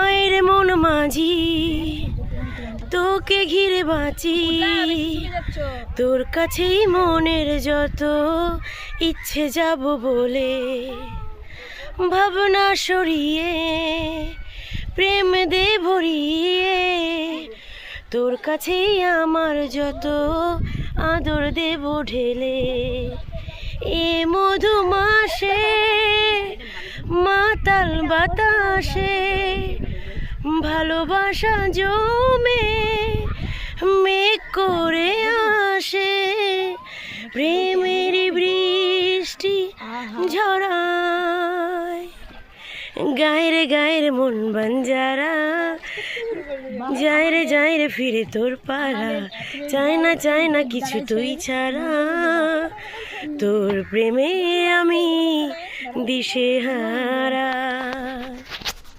আয়রে মন মাঝি তোকে ঘিরে বাঁচি, তোর কাছেই মনের যত ইচ্ছে যাব বলে, ভাবনা সরিয়ে প্রেম দে ভরিয়ে, তোর কাছেই আমার যত আদর দেব ঢেলে। এ মধু মাসে মাতাল বাতাসে ভালোবাসা জমে মেঘ করে আসে, প্রেমেরই বৃষ্টি ঝরায় গায়ের মন বাঞ্জারা, যায় রে ফিরে তোর পাড়া, চায় না কিছু তুই ছাড়া, তোর প্রেমে আমি দিশেহারা।